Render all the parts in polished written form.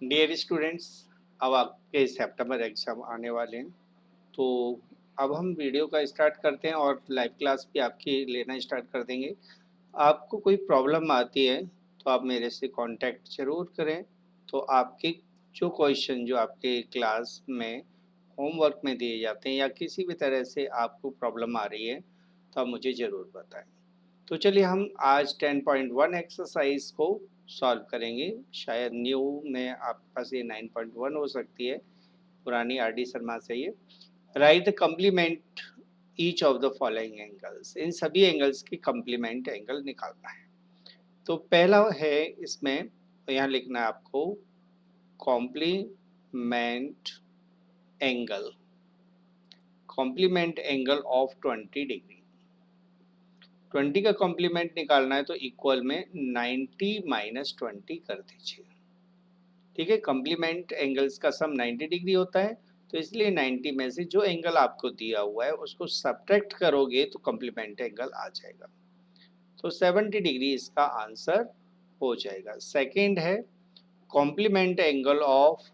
Dear students, अब आपके सितंबर exam आने वाले हैं, तो अब हम वीडियो का स्टार्ट करते हैं और लाइव क्लास भी आपकी लेना स्टार्ट कर देंगे। आपको कोई प्रॉब्लम आती है तो आप मेरे से कांटेक्ट ज़रूर करें। तो आपके जो क्वेश्चन जो आपके क्लास में होमवर्क में दिए जाते हैं या किसी भी तरह से आपको प्रॉब्लम आ रही है तो आप मुझे ज़रूर बताएं। तो चलिए हम आज 10.1 एक्सरसाइज को सॉल्व करेंगे। शायद न्यू में आपके पास ये 9.1 हो सकती है, पुरानी आर डी शर्मा से ये। Write the complement each of the following angles, इन सभी एंगल्स की कम्प्लीमेंट एंगल निकालना है। तो पहला है इसमें, तो यहाँ लिखना है आपको complement angle, complement angle of 20 degree. 20 का कॉम्प्लीमेंट निकालना है तो इक्वल में 90 माइनस 20 कर दीजिए। ठीक है, कॉम्प्लीमेंट एंगल्स का सम 90 डिग्री होता है, तो इसलिए 90 में से जो एंगल आपको दिया हुआ है उसको सब्ट्रैक्ट करोगे तो कॉम्प्लीमेंट एंगल आ जाएगा। तो 70 डिग्री इसका आंसर हो जाएगा। सेकंड है कॉम्प्लीमेंट एंगल ऑफ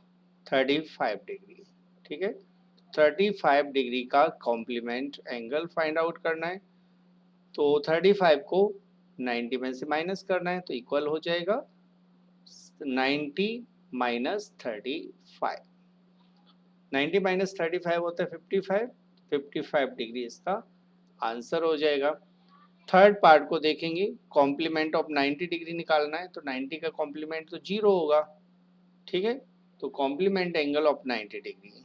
35 डिग्री। ठीक है, 35 डिग्री का कॉम्प्लीमेंट एंगल फाइंड आउट करना है। तो 35 को 90 में से माइनस करना है तो इक्वल हो जाएगा 90 माइनस 35। 90 माइनस 35 होता है 55। 55 डिग्री इसका आंसर हो जाएगा। थर्ड पार्ट को देखेंगे, कॉम्प्लीमेंट ऑफ 90 डिग्री निकालना है तो 90 का कॉम्प्लीमेंट तो 0 होगा। ठीक है, तो complement angle of 90 degree,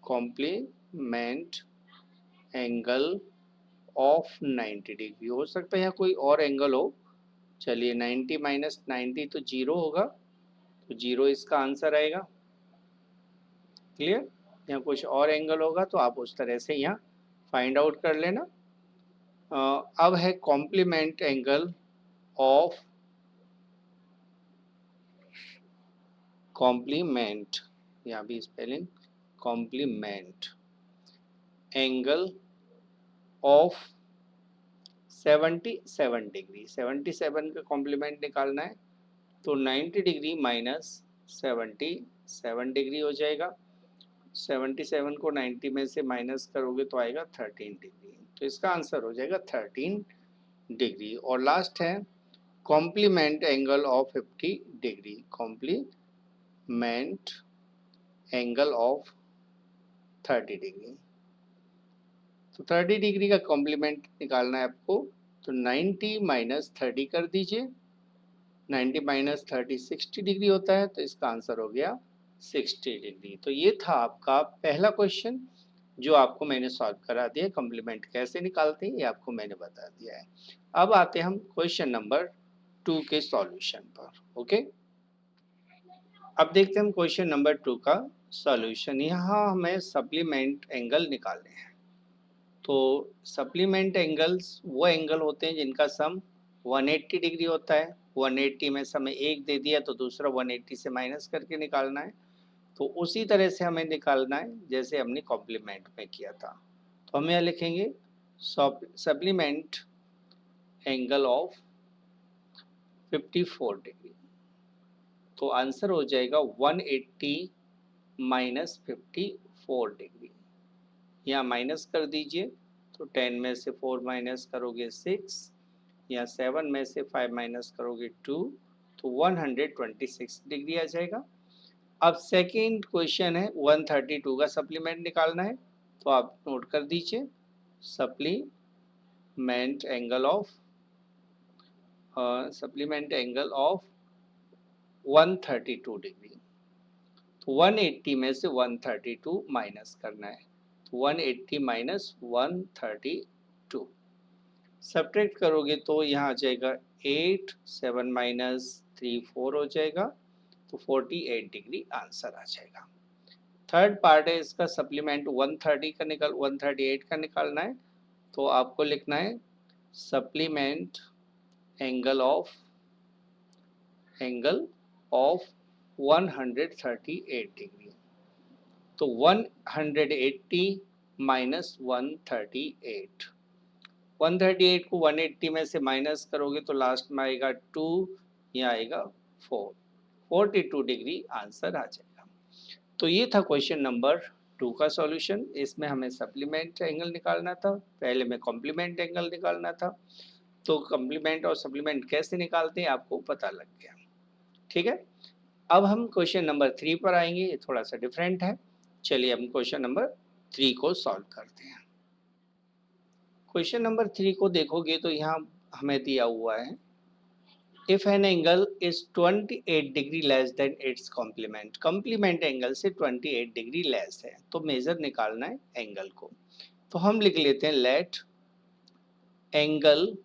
complement angle of 90 degree हो सकता है यहाँ कोई और एंगल हो। चलिए 90 माइनस 90 तो 0 होगा, तो 0 इसका आंसर आएगा। क्लियर, यहाँ कुछ और एंगल होगा तो आप उस तरह से यहाँ फाइंड आउट कर लेना। अब है कॉम्प्लीमेंट एंगल ऑफ कॉम्प्लीमेंट, यहाँ भी spelling complement angle of 77 degree. 77 का कॉम्प्लीमेंट निकालना है तो 90 डिग्री माइनस 77 डिग्री हो जाएगा। 77 को 90 में से माइनस करोगे तो आएगा 13 डिग्री, तो इसका आंसर हो जाएगा 13 डिग्री। और लास्ट है complement angle of 50 degree, complement angle of 30 degree. तो 30 डिग्री का कॉम्प्लीमेंट निकालना है आपको, तो 90 माइनस 30 कर दीजिए। 90 माइनस 30 60 डिग्री होता है, तो इसका आंसर हो गया 60 डिग्री। तो ये था आपका पहला क्वेश्चन जो आपको मैंने सॉल्व करा दिया। कॉम्प्लीमेंट कैसे निकालते हैं ये आपको मैंने बता दिया है। अब आते हैं हम क्वेश्चन नंबर 2 के सॉल्यूशन पर। ओके, अब देखते हैं हम क्वेश्चन नंबर 2 का सॉल्यूशन। यहाँ हमें सप्लीमेंट एंगल निकालने हैं। तो सप्लीमेंट एंगल्स वो एंगल होते हैं जिनका सम 180 डिग्री होता है। 180 में से हमें एक दे दिया तो दूसरा 180 से माइनस करके निकालना है। तो उसी तरह से हमें निकालना है जैसे हमने कॉम्प्लीमेंट में किया था। तो हम यहाँ लिखेंगे सप्लीमेंट एंगल ऑफ 54 डिग्री। तो आंसर हो जाएगा 180 माइनस 54 डिग्री। यहाँ माइनस कर दीजिए, तो 10 में से 4 माइनस करोगे 6, या 7 में से 5 माइनस करोगे 2, तो 126 डिग्री आ जाएगा। अब सेकेंड क्वेश्चन है 132 का सप्लीमेंट निकालना है, तो आप नोट कर दीजिए सप्लीमेंट एंगल ऑफ 132 डिग्री। तो 180 में से 132 माइनस करना है, तो 180 माइनस 132 सब्ट्रैक्ट करोगे तो यहाँ आ जाएगा 8, 7 माइनस 3 4 हो जाएगा, तो 48 डिग्री आंसर आ जाएगा। थर्ड पार्ट है इसका सप्लीमेंट 138 का निकालना है, तो आपको लिखना है सप्लीमेंट एंगल ऑफ 138 डिग्री। तो 180 माइनस 138, 138 को 180 में से माइनस करोगे तो लास्ट में आएगा 2, यहाँ आएगा 4, 42 डिग्री आंसर आ जाएगा। तो ये था क्वेश्चन नंबर 2 का सॉल्यूशन। इसमें हमें सप्लीमेंट एंगल निकालना था, पहले में कॉम्प्लीमेंट एंगल निकालना था। तो कॉम्प्लीमेंट और सप्लीमेंट कैसे निकालते हैं आपको पता लग गया, ठीक है। अब हम क्वेश्चन नंबर 3 पर आएंगे, ये थोड़ा सा डिफरेंट है। चलिए हम क्वेश्चन नंबर 3 को सॉल्व करते हैं। क्वेश्चन नंबर 3 को देखोगे तो यहाँ हमें दिया हुआ है, if an angle is 28 degree less than its complement, complement angle से 28 डिग्री लेस है, तो मेजर निकालना है एंगल को। तो हम लिख लेते हैं let angle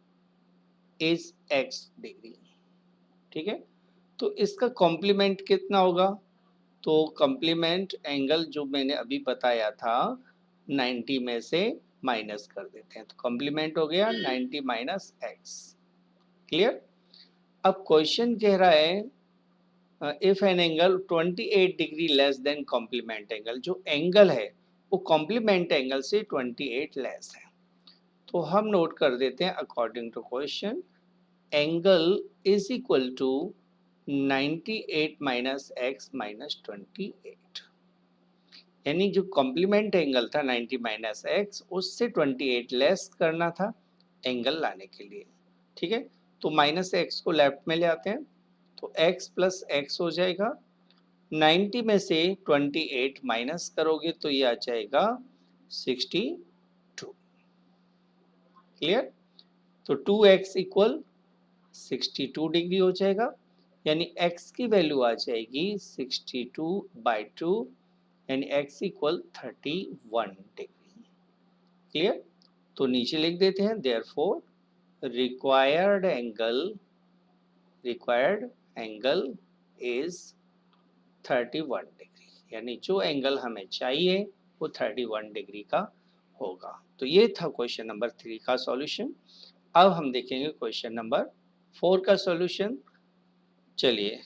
is x degree, ठीक है। तो इसका कॉम्प्लीमेंट कितना होगा, तो कॉम्प्लीमेंट एंगल जो मैंने अभी बताया था 90 में से माइनस कर देते हैं, तो कॉम्प्लीमेंट हो गया 90 माइनस एक्स। क्लियर। अब क्वेश्चन कह रहा है if an angle 28 degree less than complement angle, जो एंगल है वो कॉम्प्लीमेंट एंगल से 28 लेस है। तो हम नोट कर देते हैं according to question angle is equal to 98 minus x minus 28, यानी जो कॉम्प्लीमेंट एंगल था 90 माइनस एक्स उससे 28 लेस करना था एंगल लाने के लिए, ठीक है। तो माइनस एक्स को लेफ्ट में ले आते हैं, तो x प्लस एक्स हो जाएगा। 90 में से 28 माइनस करोगे तो ये आ जाएगा 62। क्लियर। तो 2x इक्वल 62 डिग्री हो जाएगा, यानी x की वैल्यू आ जाएगी 62/2, यानी x इक्वल 31 डिग्री। क्लियर। तो नीचे लिख देते हैं therefore required angle is 31 degree, यानी जो एंगल हमें चाहिए वो 31 डिग्री का होगा। तो ये था क्वेश्चन नंबर 3 का सॉल्यूशन। अब हम देखेंगे क्वेश्चन नंबर 4 का सॉल्यूशन। चलिए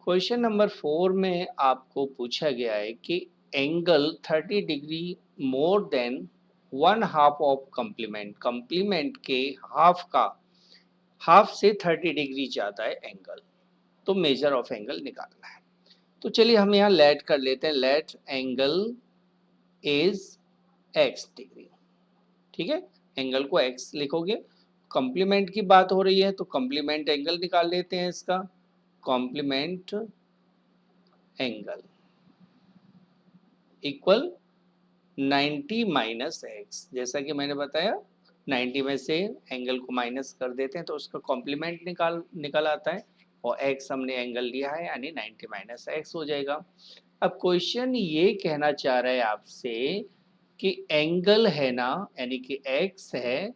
क्वेश्चन नंबर 4 में आपको पूछा गया है कि angle 30 degree more than 1/2 of complement, complement के हाफ से 30 डिग्री ज्यादा है एंगल, तो मेजर ऑफ एंगल निकालना है। तो चलिए हम यहाँ लेट कर लेते हैं, let angle is x degree, ठीक है। एंगल को x लिखोगे, कॉम्प्लीमेंट की बात हो रही है तो कॉम्प्लीमेंट एंगल निकाल लेते हैं इसका। Complement angle equal 90 minus x, जैसा कि मैंने बताया 90 में से एंगल को माइनस कर देते हैं तो उसका कॉम्प्लीमेंट निकल आता है, और एक्स हमने एंगल लिया है यानी 90 माइनस एक्स हो जाएगा। अब क्वेश्चन ये कहना चाह रहा है आपसे कि एंगल है ना, यानी कि एक्स है,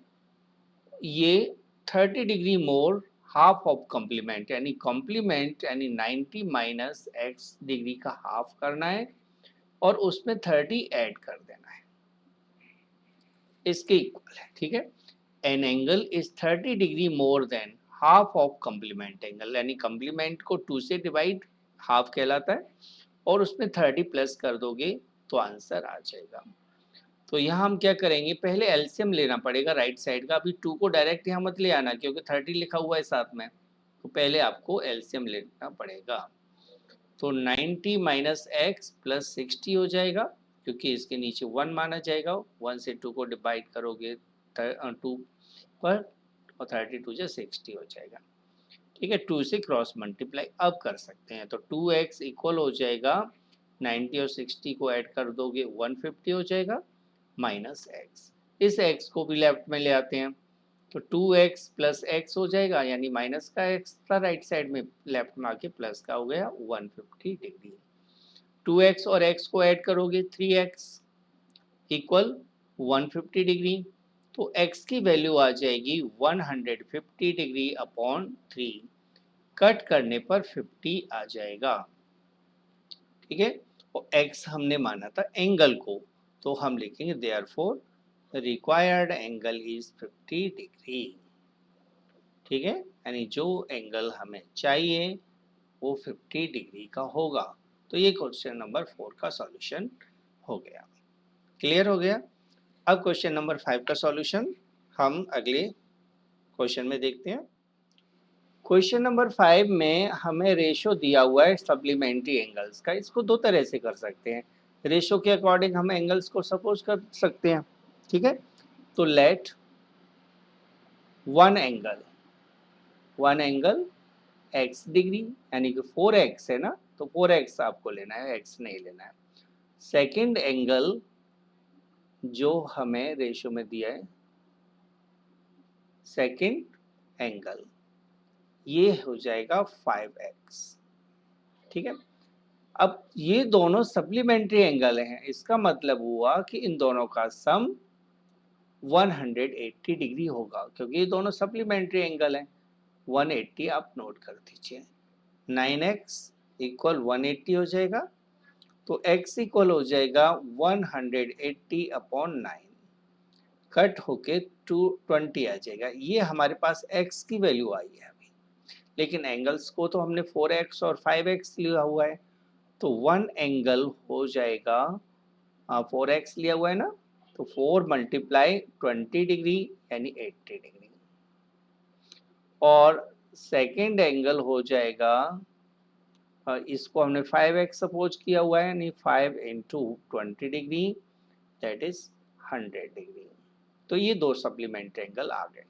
ये 30 degree more half of complement, यानी कॉम्प्लीमेंट यानी 90 माइनस एक्स डिग्री का हाफ करना है और उसमें 30 ऐड कर देना है, इसके इक्वल है, ठीक है। An angle is 30 degree more than half of complement angle, यानी कॉम्प्लीमेंट को 2 से डिवाइड हाफ कहलाता है, और उसमें 30 प्लस कर दोगे तो आंसर आ जाएगा। तो यहाँ हम क्या करेंगे, पहले एलसीएम लेना पड़ेगा राइट साइड का। अभी 2 को डायरेक्ट यहाँ मत ले आना क्योंकि 30 लिखा हुआ है साथ में, तो पहले आपको एलसीएम लेना पड़ेगा। तो 90 माइनस एक्स प्लस 60 हो जाएगा, क्योंकि इसके नीचे 1 माना जाएगा। 1 से 2 को डिवाइड करोगे 2 पर, और 32 से 60 हो जाएगा, ठीक है। 2 से क्रॉस मल्टीप्लाई अब कर सकते हैं, तो 2x इक्वल हो जाएगा 90 और 60 को ऐड कर दोगे 150 हो जाएगा माइनस एक्स। इस x को भी लेफ्ट में ले आते हैं, तो 2x प्लस एक्स हो जाएगा, यानी माइनस का x था राइट साइड में, लेफ्ट में आके प्लस का हो गया 150 डिग्री। 2x और x को ऐड करोगे 3x इक्वल 150 डिग्री, तो x की वैल्यू आ जाएगी 150 डिग्री अपॉन 3, कट करने पर 50 आ जाएगा, ठीक है। और x हमने माना था एंगल को, तो हम लिखेंगे therefore required angle is 50 degree, ठीक है। यानी जो एंगल हमें चाहिए वो 50 डिग्री का होगा। तो ये क्वेश्चन नंबर 4 का सॉल्यूशन हो गया। क्लियर हो गया। अब क्वेश्चन नंबर 5 का सॉल्यूशन हम अगले क्वेश्चन में देखते हैं। क्वेश्चन नंबर 5 में हमें रेशो दिया हुआ है सप्लीमेंट्री एंगल्स का। इसको दो तरह से कर सकते हैं। रेशो के अकॉर्डिंग हम एंगल्स को सपोज कर सकते हैं। ठीक है, तो let one angle x degree, यानी कि 4x है ना, तो 4x आपको लेना है, x नहीं लेना है। सेकंड एंगल जो हमें रेशो में दिया है, सेकंड एंगल ये हो जाएगा 5x। ठीक है, अब ये दोनों सप्लीमेंट्री एंगल हैं, इसका मतलब हुआ कि इन दोनों का सम 180 डिग्री होगा, क्योंकि ये दोनों सप्लीमेंट्री एंगल हैं। 180 आप नोट कर दीजिए। 9x इक्वल 180 हो जाएगा, तो x इक्वल हो जाएगा 180 अपॉन 9, कट होके 220 आ जाएगा। ये हमारे पास x की वैल्यू आई है अभी, लेकिन एंगल्स को तो हमने 4x और 5x लिया हुआ है, तो वन एंगल हो जाएगा 4x लिया हुआ है ना, तो 4 मल्टीप्लाई 20 डिग्री यानी 80 डिग्री, और सेकेंड एंगल हो जाएगा इसको हमने 5x सपोज किया हुआ है, यानी 5 into 20 degree that is 100 degree. तो ये दो सप्लीमेंट्री एंगल आ गए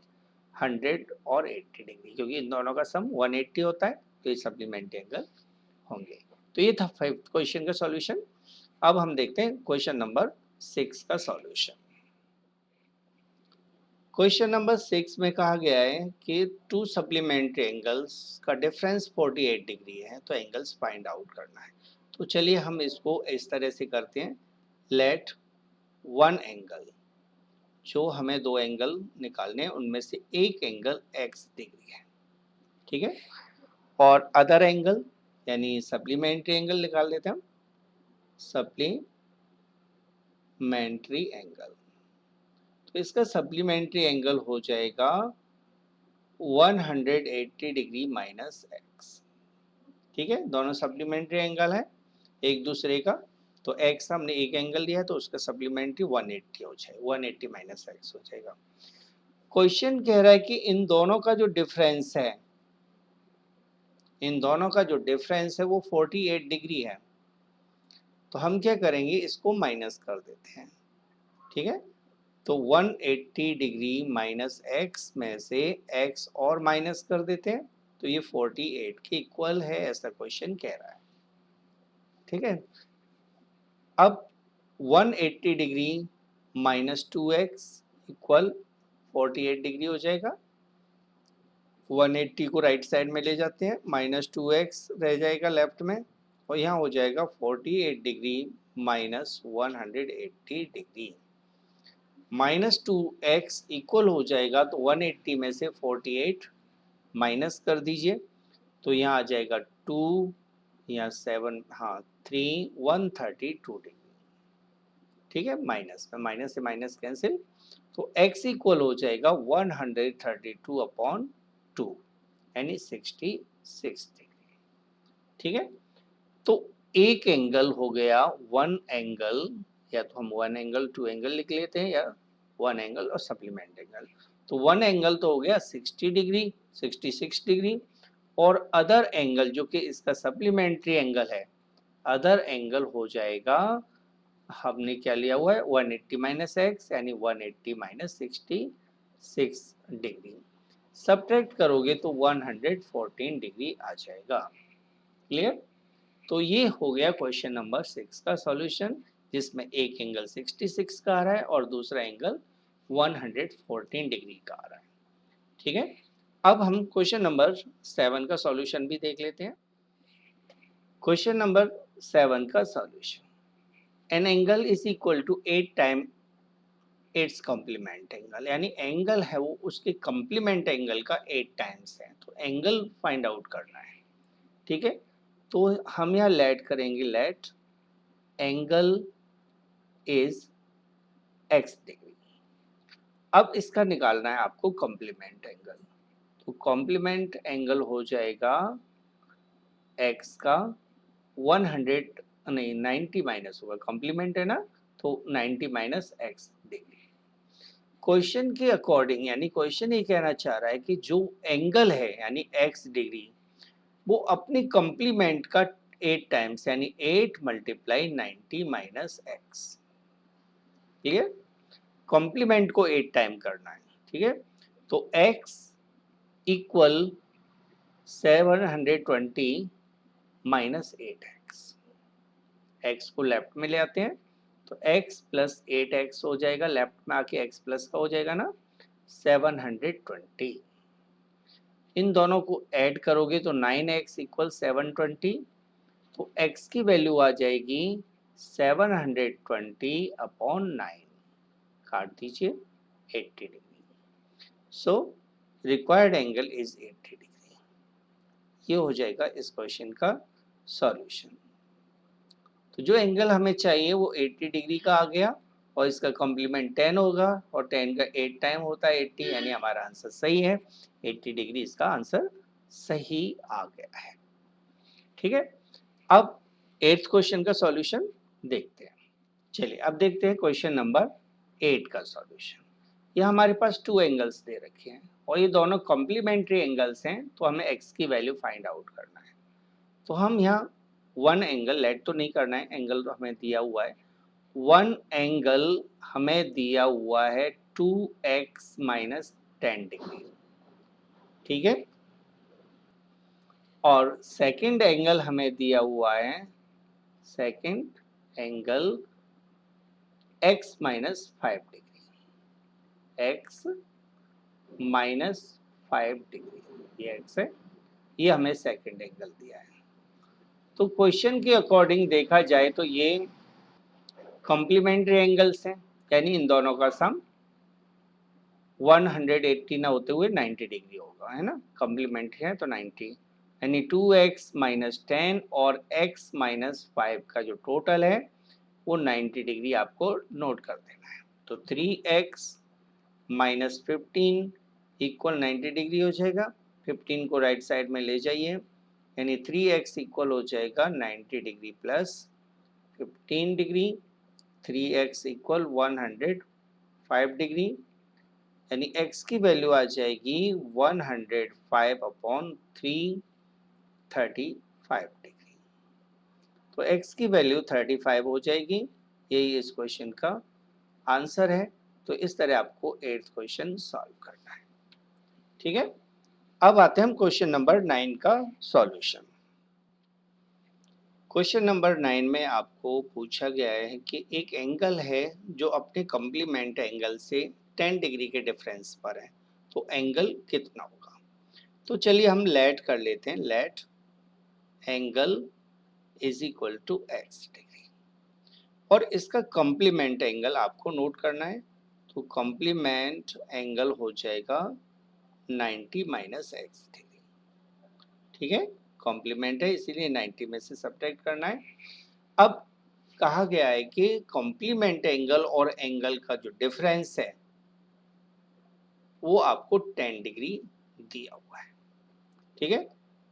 100 और 80 डिग्री, क्योंकि इन दोनों का सम 180 होता है, तो ये सप्लीमेंट्री एंगल होंगे। तो ये था फिफ्थ क्वेश्चन का सॉल्यूशन। अब हम देखते हैं क्वेश्चन नंबर 6 का सॉल्यूशन। क्वेश्चन नंबर 6 में कहा गया है कि टू सप्लीमेंट्री एंगल्स का डिफरेंस 48 डिग्री है, तो एंगल्स फाइंड आउट करना है। तो चलिए हम इसको इस तरह से करते हैं। लेट वन एंगल, जो हमें दो एंगल निकालने हैं उनमें से एक एंगल x डिग्री है, ठीक है, और अदर एंगल यानी सप्लीमेंट्री एंगल निकाल देते हैं हम, सप्लीमेंट्री एंगल। तो इसका सप्लीमेंट्री एंगल हो जाएगा 180 डिग्री माइनस एक्स। ठीक है, दोनों सप्लीमेंट्री एंगल है एक दूसरे का, तो x हमने एक एंगल लिया है तो उसका सप्लीमेंट्री 180 हो जाएगा, 180 माइनस एक्स हो जाएगा। क्वेश्चन कह रहा है कि इन दोनों का जो डिफरेंस है, इन दोनों का जो डिफरेंस है वो 48 डिग्री है, तो हम क्या करेंगे, इसको माइनस कर देते हैं। ठीक है, तो 180 डिग्री माइनस x में से x और माइनस कर देते हैं, तो ये 48 के इक्वल है, ऐसा क्वेश्चन कह रहा है। ठीक है, अब 180 degree minus 2x equal 48 degree हो जाएगा। 180 को राइट साइड में ले जाते हैं, माइनस 2x रह जाएगा लेफ्ट में, और यहाँ हो जाएगा 48 degree minus 180 degree. Minus 2x equal हो जाएगा, तो 180 में से 48 माइनस कर दीजिए, तो यहाँ आ जाएगा 2, यहाँ 7, हाँ 3, 132 डिग्री। ठीक है, माइनस में माइनस से माइनस कैंसिल, तो x इक्वल हो जाएगा 132 अपॉन 2 यानी 66 डिग्री। ठीक है, तो एक एंगल हो गया वन एंगल, या तो हम वन एंगल टू एंगल लिख लेते हैं, या वन एंगल और सप्लीमेंट एंगल। तो वन एंगल तो हो गया 60 डिग्री, 66 डिग्री, और अदर एंगल जो कि इसका सप्लीमेंट्री एंगल है, अदर एंगल हो जाएगा, हमने क्या लिया हुआ है 180 माइनस एक्स यानी 180 माइनस 66 डिग्री। सब्ट्रैक्ट करोगे तो 114 डिग्री आ जाएगा। क्लियर? तो ये हो गया क्वेश्चन नंबर 6 का सॉल्यूशन, जिसमें एक एंगल 66 का आ रहा है और दूसरा एंगल 114 डिग्री का आ रहा है। ठीक है, अब हम क्वेश्चन नंबर 7 का सॉल्यूशन भी देख लेते हैं। क्वेश्चन नंबर 7 का solution, an angle is equal to 8 time its complement angle, यानी एंगल है वो उसके कॉम्प्लीमेंट एंगल का 8 टाइम्स है, तो एंगल फाइंड आउट करना है। ठीक है, तो हम यहाँ लेट करेंगे, late angle is x degree. अब इसका निकालना है आपको कॉम्प्लीमेंट एंगल, तो कॉम्प्लीमेंट एंगल हो जाएगा x का 100 नहीं 90 माइनस होगा, कॉम्प्लीमेंट है ना, तो 90 माइनस x डिग्री। क्वेश्चन के अकॉर्डिंग, यानी क्वेश्चन ये कहना चाह रहा है कि जो एंगल है यानी x डिग्री, वो अपनी कंप्लीमेंट का 8 टाइम्स यानी 8 मल्टीप्लाई 90 माइनस एक्स। ठीक है, कॉम्प्लीमेंट को 8 टाइम करना है। ठीक है, तो x equal 720 minus 8x। x को लेफ्ट में ले आते हैं तो x प्लस 8x हो जाएगा, लेफ्ट में आके x प्लस का हो जाएगा ना 720। इन दोनों को ऐड करोगे तो 9x इक्वल 720, तो x की वैल्यू आ जाएगी 720 अपॉन 9, काट दीजिए 80 degree. So required angle is 80 degree. ये हो जाएगा इस क्वेश्चन का सॉल्यूशन। तो जो एंगल हमें चाहिए वो 80 डिग्री का आ गया और इसका कॉम्प्लीमेंट 10 होगा और 10 का 8 टाइम होता है 80, यानी हमारा आंसर सही है। 80 डिग्री इसका आंसर सही आ गया है। ठीक है, अब 8th क्वेश्चन का सॉल्यूशन देखते हैं। चलिए अब देखते हैं क्वेश्चन नंबर 8 का सॉल्यूशन। यह हमारे पास 2 एंगल्स दे रखे हैं और ये दोनों कॉम्प्लीमेंट्री एंगल्स हैं, तो हमें x की वैल्यू फाइंड आउट करना है। तो हम यहाँ वन एंगल लेट तो नहीं करना है, एंगल तो हमें दिया हुआ है। वन एंगल हमें दिया हुआ है 2x माइनस 10 डिग्री। ठीक है, और सेकंड एंगल हमें दिया हुआ है, second angle x minus 5 degree, x minus 5 degree ये x है, ये हमें सेकंड एंगल दिया है। तो क्वेश्चन के अकॉर्डिंग देखा जाए तो ये कॉम्प्लीमेंट्री एंगल्स हैं, यानी इन दोनों का सम 180 ना होते हुए 90 डिग्री होगा, है ना, कॉम्प्लीमेंट्री है तो 90, यानी 2x माइनस 10 और x माइनस 5 का जो टोटल है वो 90 डिग्री आपको नोट कर देना है। तो 3x माइनस 15 इक्वल 90 डिग्री हो जाएगा। 15 को राइट साइड में ले जाइए, यानी 3x इक्वल हो जाएगा 90 degree plus 15 degree, 3x equal 105 degree, यानी x की वैल्यू आ जाएगी 105 अपॉन 335 डिग्री। तो x की वैल्यू 35 हो जाएगी, यही इस क्वेश्चन का आंसर है। तो इस तरह आपको 8th क्वेश्चन सॉल्व करना है। ठीक है, अब आते हैं हम क्वेश्चन नंबर 9 का सॉल्यूशन। क्वेश्चन नंबर 9 में आपको पूछा गया है कि एक एंगल है जो अपने कॉम्प्लीमेंट एंगल से 10 डिग्री के डिफरेंस पर है, तो एंगल कितना होगा। तो चलिए हम लेट कर लेते हैं, let angle is equal to x degree, और इसका कॉम्प्लीमेंट एंगल आपको नोट करना है। तो कॉम्प्लीमेंट एंगल हो जाएगा 90 माइनस एक्स डिग्री। ठीक है, कॉम्प्लीमेंट है इसीलिए 90 में से सब्ट्रैक्ट करना है। अब कहा गया है कि कॉम्प्लीमेंट एंगल और एंगल का जो डिफरेंस है वो आपको 10 डिग्री दिया हुआ है। ठीक है,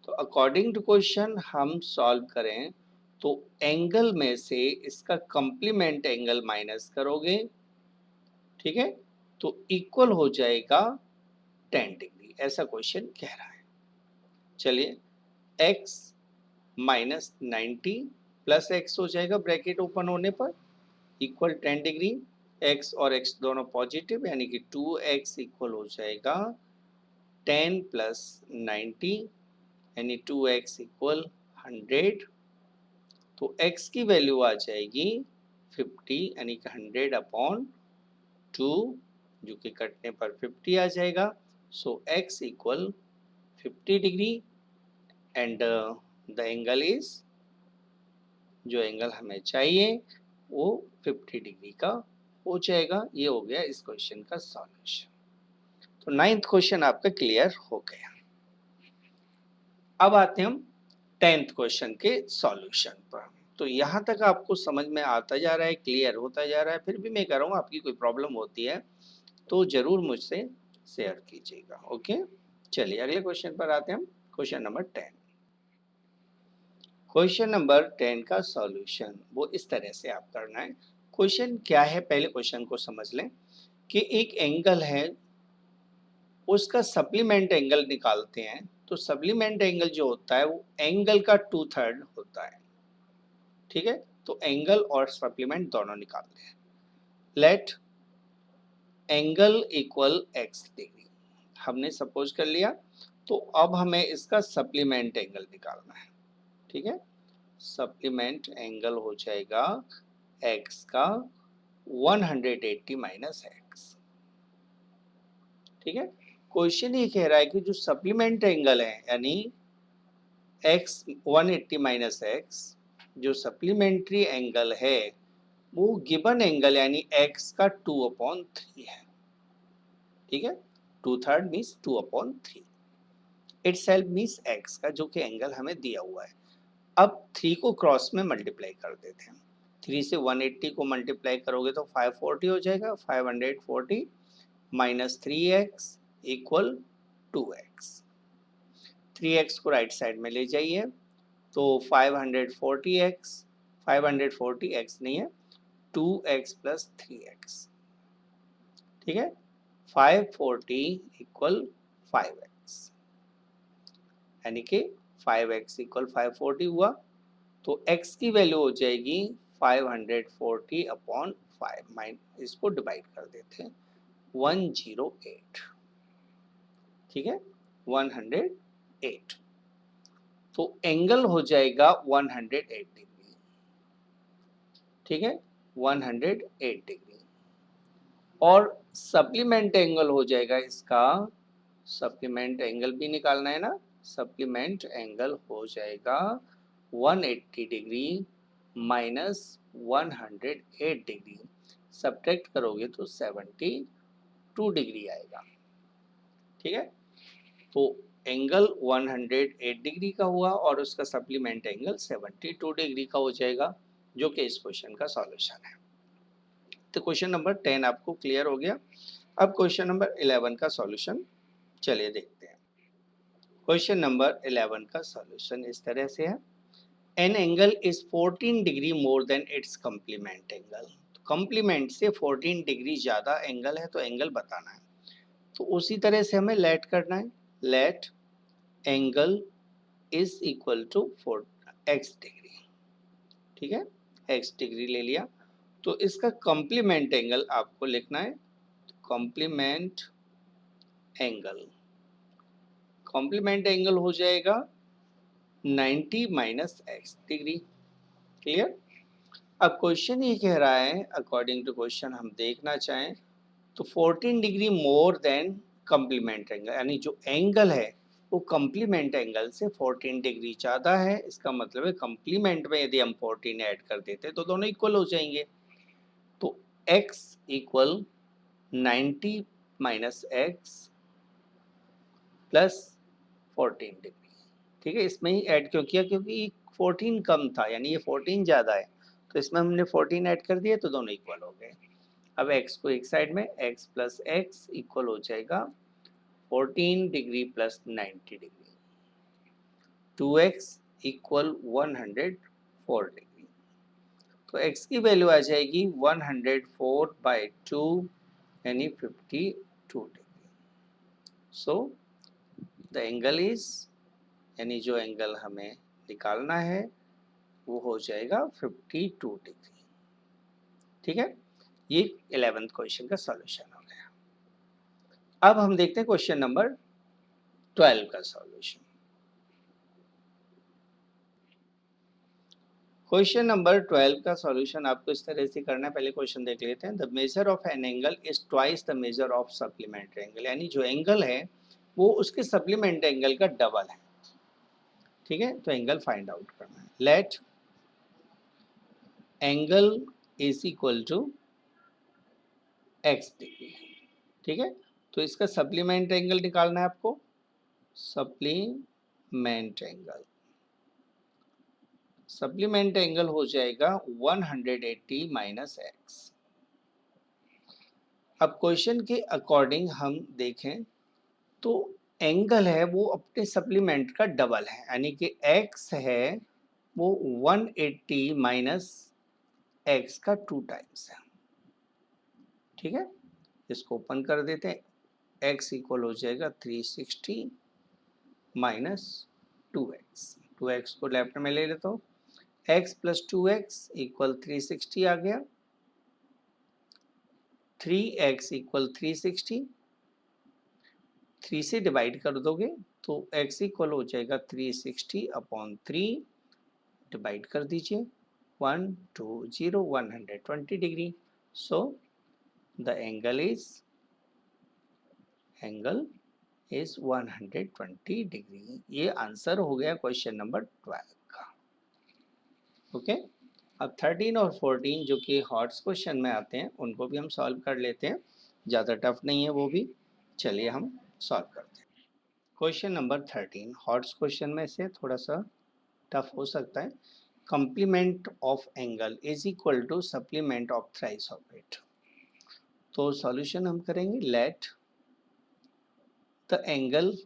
तो अकॉर्डिंग टू क्वेश्चन हम सॉल्व करें तो एंगल में से इसका कॉम्प्लीमेंट एंगल माइनस करोगे, ठीक है, तो इक्वल हो जाएगा 10 डिग्री, ऐसा क्वेश्चन कह रहा है। चलिए x माइनस 90 प्लस एक्स हो जाएगा ब्रैकेट ओपन होने पर, इक्वल 10 डिग्री, x और x दोनों पॉजिटिव यानी कि 2x इक्वल हो जाएगा 10 प्लस 90 यानी 2x इक्वल 100। तो x की वैल्यू आ जाएगी 50 यानी कि 100 अपॉन 2, जो कि कटने पर 50 आ जाएगा। सो x equal 50 degree and the angle is, जो एंगल हमें चाहिए वो 50 डिग्री का हो जाएगा। ये हो गया इस क्वेश्चन का सॉल्यूशन। तो 9th क्वेश्चन आपका क्लियर हो गया। अब आते हैं हम 10th क्वेश्चन के सॉल्यूशन पर। तो यहाँ तक आपको समझ में आता जा रहा है, क्लियर होता जा रहा है, फिर भी मैं कह रहा हूँ आपकी कोई प्रॉब्लम होती है तो जरूर मुझसे शेयर कीजिएगा। ओके, चलिए अगले क्वेश्चन पर आते हैं हम, क्वेश्चन नंबर 10। क्वेश्चन नंबर 10 का सॉल्यूशन वो इस तरह से आप करना है। क्वेश्चन क्या है, पहले क्वेश्चन को समझ लें। कि एक एंगल है, उसका सप्लीमेंट एंगल निकालते हैं, तो सप्लीमेंट एंगल जो होता है वो एंगल का 2/3 होता है। ठीक है, तो एंगल और सप्लीमेंट दोनों निकालते हैं। Let angle equal x degree हमने सपोज कर लिया, तो अब हमें इसका सप्लीमेंट एंगल निकालना है। ठीक है, सप्लीमेंट एंगल हो जाएगा x का 180 माइनस एक्स। ठीक है, क्वेश्चन ये कह रहा है कि जो सप्लीमेंट एंगल है यानी x 180 माइनस एक्स, जो सप्लीमेंट्री एंगल है वो गिवन एंगल यानी x का 2/3 है। ठीक है, 2/3 मीन्स 2/3, इटसेल्फ मीन्स x का जो कि एंगल हमें दिया हुआ है। अब 3 को क्रॉस में मल्टीप्लाई कर देते हैं। 3 से 180 को मल्टीप्लाई करोगे तो 540 हो जाएगा। 540 minus 3x equal 2x। 3x को राइट साइड में ले जाइए तो 540x, 540x नहीं है 2x प्लस 3x। ठीक है, 540 इक्वल 5x, यानी कि 5x इक्वल 540 हुआ, तो x की वैल्यू हो जाएगी 540 अपॉन 5 माइन, इसको डिवाइड कर देते हैं 108। ठीक है, 108, तो एंगल हो जाएगा 108 डिग्री। ठीक है, 108 डिग्री, और सप्लीमेंट एंगल हो जाएगा इसका, सप्लीमेंट एंगल भी निकालना है ना, सप्लीमेंट एंगल हो जाएगा 180 डिग्री माइनस 108 डिग्री, सब्ट्रैक्ट करोगे तो 72 डिग्री आएगा। ठीक है, तो एंगल 108 डिग्री का हुआ और उसका सप्लीमेंट एंगल 72 डिग्री का हो जाएगा, जो कि इस क्वेश्चन का सॉल्यूशन है। तो क्वेश्चन नंबर 10 आपको क्लियर हो गया। अब क्वेश्चन नंबर 11 का सॉल्यूशन चलिए देखते हैं। क्वेश्चन नंबर 11 का सॉल्यूशन इस तरह से है, an angle is 14 degree more then it's complement angle. Complement से 14 डिग्री ज्यादा एंगल है तो एंगल बताना है। तो उसी तरह से हमें लेट करना है, let angle is equal to x degree. ठीक है, x डिग्री ले लिया, तो इसका कॉम्प्लीमेंट एंगल आपको लिखना है, कॉम्प्लीमेंट एंगल, कॉम्प्लीमेंट एंगल हो जाएगा 90 माइनस x डिग्री। क्लियर। अब क्वेश्चन ये कह रहा है, अकॉर्डिंग टू क्वेश्चन हम देखना चाहें तो 14 degree more than complement angle, यानी जो एंगल है वो कॉम्प्लीमेंट एंगल से 14 डिग्री ज़्यादा है। इसका मतलब है कॉम्प्लीमेंट में यदि हम 14 ऐड कर देते तो दोनों इक्वल हो जाएंगे। तो x equal 90 minus x plus 14 degree. ठीक है, इसमें ही ऐड क्यों किया, क्योंकि 14 कम था, यानी ये 14 ज़्यादा है, तो इसमें हमने 14 ऐड कर दिया तो दोनों इक्वल हो गए। अब x को एक साइड में, x प्लस एक्स इक्वल हो जाएगा 14 degree plus 90 degree, 2x equal 104 degree. तो x की वैल्यू आ जाएगी 104/2 यानी 52 degree. So the angle is, यानी जो एंगल हमें निकालना है वो हो जाएगा 52 डिग्री। ठीक है, ये 11th क्वेश्चन का सॉल्यूशन हो गया। अब हम देखते हैं क्वेश्चन नंबर 12 का सॉल्यूशन। क्वेश्चन नंबर 12 का सॉल्यूशन आपको इस तरह से करना है, पहले क्वेश्चन देख लेते हैं। The measure of N angle is twice the measure of supplementary angle, यानी जो एंगल है वो उसके सप्लीमेंट एंगल का डबल है। ठीक है, तो एंगल फाइंड आउट करना है। Let angle is equal to x degree. ठीक है, तो इसका सप्लीमेंट एंगल निकालना है आपको, सप्लीमेंट एंगल, सप्लीमेंट एंगल हो जाएगा 180 माइनस एक्स। अब क्वेश्चन के अकॉर्डिंग हम देखें तो एंगल है वो अपने सप्लीमेंट का डबल है, यानी कि x है वो 180 माइनस एक्स का 2 टाइम्स है। ठीक है, इसको ओपन कर देते हैं, x इक्वल हो जाएगा 360 माइनस 2x, 2x को लेफ्ट में ले लेता हूँ, x प्लस 2x इक्वल 360 आ गया, 3x इक्वल 360, 3 से डिवाइड कर दोगे तो x इक्वल हो जाएगा 360 अपॉन 3, डिवाइड कर दीजिए, 120 120 degree. So the angle is 120 degree. ये आंसर हो गया क्वेश्चन नंबर 12 का। ओके, अब 13 और 14 जो कि हॉट्स क्वेश्चन में आते हैं उनको भी हम सॉल्व कर लेते हैं, ज़्यादा टफ नहीं है वो भी। चलिए हम सॉल्व करते हैं। क्वेश्चन नंबर 13 हॉट्स क्वेश्चन में से थोड़ा सा टफ हो सकता है। Complement of angle is equal to supplement of thrice of it. तो सॉल्यूशन हम करेंगे, लेट द एंगल,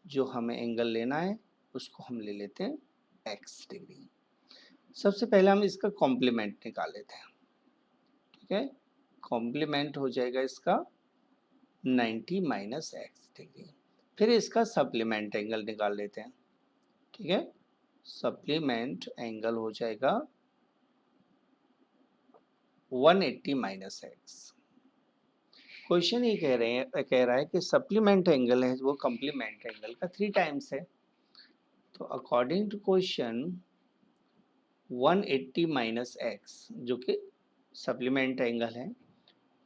जो हमें एंगल लेना है उसको हम ले लेते हैं x डिग्री। सबसे पहले हम इसका कॉम्प्लीमेंट निकाल लेते हैं, ठीक है। कॉम्प्लीमेंट हो जाएगा इसका 90 माइनस एक्स डिग्री। फिर इसका सप्लीमेंट एंगल निकाल लेते हैं, ठीक है। सप्लीमेंट एंगल हो जाएगा 180 माइनस एक्स। क्वेश्चन ये कह रहा है कि सप्लीमेंट एंगल है वो कंप्लीमेंट एंगल का 3 टाइम्स है। तो according to question 180 minus x जो कि सप्लीमेंट एंगल है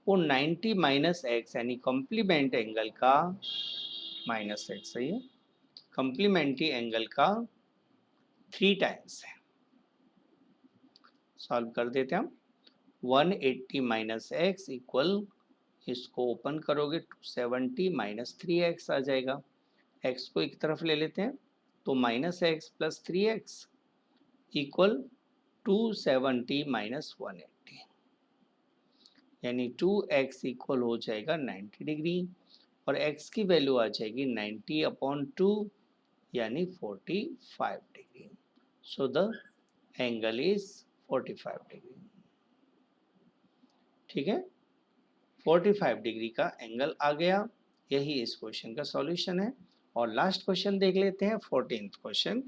वो 90 माइनस एक्स यानी कंप्लीमेंट एंगल का माइनस एक्स है, ये कंप्लीमेंट्री एंगल का 3 टाइम्स है। सॉल्व कर देते हैं हम। 180 माइनस एक्स इक्वल, इसको ओपन करोगे 270 माइनस 3x आ जाएगा। x को एक तरफ ले लेते हैं तो minus x plus 3x equal 270 minus 180, यानी 2x इक्वल हो जाएगा 90 डिग्री और x की वैल्यू आ जाएगी 90 अपॉन 2 यानी 45 degree. So the angle is 45 degree, ठीक है। 45 डिग्री का एंगल आ गया। यही इस क्वेश्चन का सॉल्यूशन है। और लास्ट क्वेश्चन देख लेते हैं, 14th क्वेश्चन।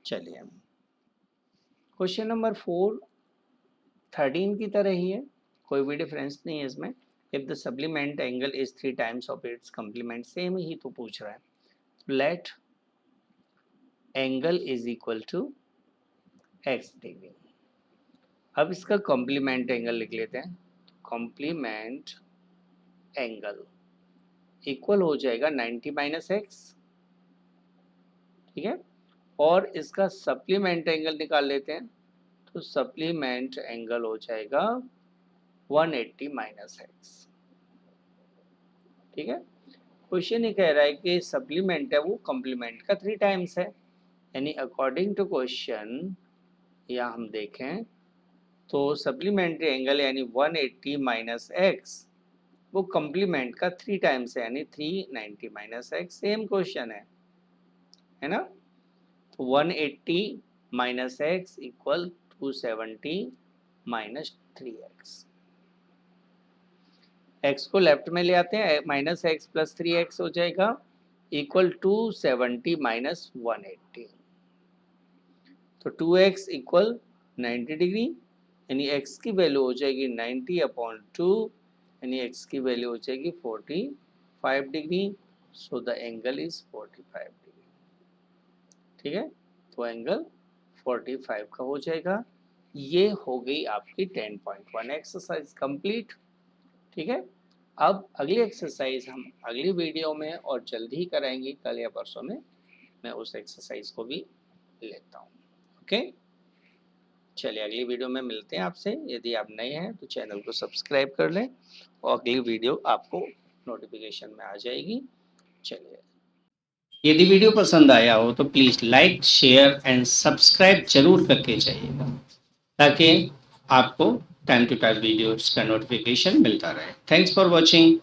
चलिए, क्वेश्चन नंबर 4 13 की तरह ही है, कोई भी डिफरेंस नहीं है इसमें। If the supplement angle is 3 times of its complement, same ही तो पूछ रहा है। Let angle is equal to x degree. अब इसका कॉम्प्लीमेंट एंगल लिख लेते हैं। कॉम्प्लीमेंट एंगल इक्वल हो जाएगा 90 माइनस एक्स, ठीक है। और इसका सप्लीमेंट एंगल निकाल लेते हैं तो सप्लीमेंट एंगल हो जाएगा 180 माइनस एक्स, ठीक है। क्वेश्चन ये कह रहा है कि सप्लीमेंट है वो कॉम्प्लीमेंट का 3 टाइम्स है, यानी अकॉर्डिंग टू क्वेश्चन या हम देखें तो सप्लीमेंट्री एंगल यानी 180 माइनस एक्स वो कॉम्प्लीमेंट का 3 टाइम्स है, यानी 390 माइनस एक्स। सेम क्वेश्चन है ना। तो 180 minus x equal 270 minus 3x। x को लेफ्ट में ले आते हैं, माइनस एक्स प्लस 3x हो जाएगा इक्वल 270 माइनस 180। तो 2x इक्वल 90 डिग्री, यानी x की वैल्यू हो जाएगी 90 अपॉन 2, यानी x की वैल्यू हो जाएगी 45 degree. So the angle is 45 degree, ठीक है। तो एंगल 45 का हो जाएगा। ये हो गई आपकी 10.1 एक्सरसाइज कंप्लीट, ठीक है। अब अगली एक्सरसाइज हम अगली वीडियो में और जल्दी ही कराएंगे, कल या परसों में मैं उस एक्सरसाइज को भी लेता हूँ। ओके, चलिए अगली वीडियो में मिलते हैं आपसे। यदि आप नए हैं तो चैनल को सब्सक्राइब कर लें और अगली वीडियो आपको नोटिफिकेशन में आ जाएगी। चलिए, यदि वीडियो पसंद आया हो तो please like share and subscribe जरूर करके जाइएगा, ताकि आपको टाइम टू टाइम वीडियोस का नोटिफिकेशन मिलता रहे। Thanks for watching.